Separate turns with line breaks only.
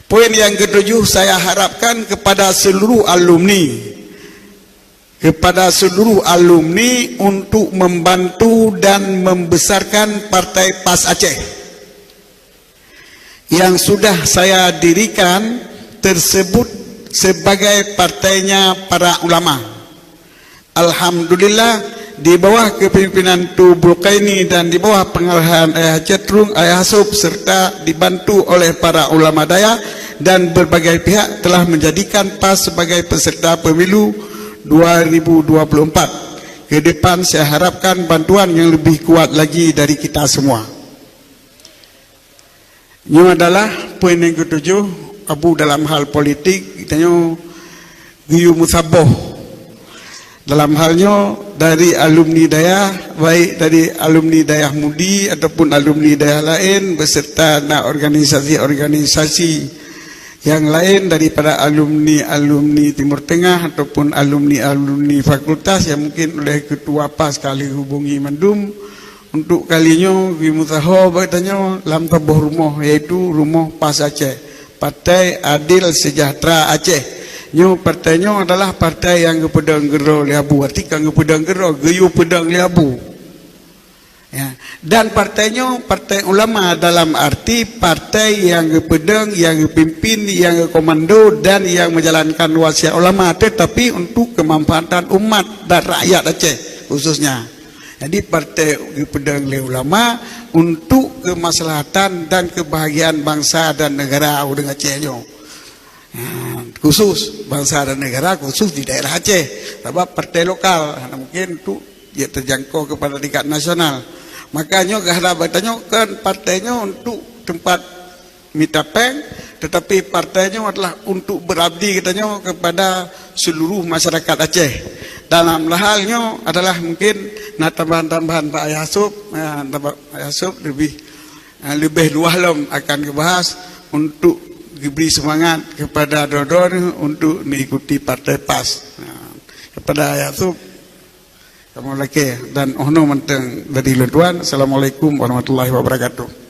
Poin yang ketujuh, saya harapkan kepada seluruh alumni untuk membantu dan membesarkan Partai PAS Aceh yang sudah saya dirikan tersebut sebagai partainya para ulama. Alhamdulillah, di bawah kepimpinan Tu Bulkaini dan di bawah pengarahan Ayah Cetrung, Ayah Hasub, serta dibantu oleh para ulama daya dan berbagai pihak, telah menjadikan PAS sebagai peserta pemilu 2024. Ke depan saya harapkan bantuan yang lebih kuat lagi dari kita semua. Ini adalah poin yang ketujuh. Abu dalam hal politik kitanya giyu musaboh. Dalam halnya dari alumni daya, baik dari alumni daya mudi ataupun alumni daya lain beserta organisasi-organisasi yang lain daripada alumni Timur Tengah ataupun alumni fakultas yang mungkin oleh ketua PAS kali hubungi mendum untuk kalinya gimutaho bertanya dalam tabuh rumah, yaitu rumah PAS Aceh, Partai Adil Sejahtera Aceh. Nyo partainya adalah partai yang pedang gero liabu, arti kan pedang gero geyu pedang liabu. Ya. Dan partainya partai ulama dalam arti partai yang pedang, yang pimpin, yang komando dan yang menjalankan wasiat ulama, tetapi untuk kemanfaatan umat dan rakyat Aceh khususnya. Jadi partai pedang ulama untuk kemaslahatan dan kebahagiaan bangsa dan negara dengan Acehnya. Khusus bangsa dan negara, khusus di daerah Aceh. Sebab partai lokal mungkin itu dia terjangkau kepada tingkat nasional. Makanya keharapannya kan partainya untuk tempat mitapeng, tetapi partainya adalah untuk berabdi katanya kepada seluruh masyarakat Aceh. Dalam halnya adalah mungkin tambahan-tambahan Pak Ayasub, Ayasub lebih luas akan dibahas untuk diberi semangat kepada Dodon untuk mengikuti Partai PAS. Kepada Ayasub, kamu lagi dan ono menteng dari Lutuan. Assalamualaikum warahmatullahi wabarakatuh.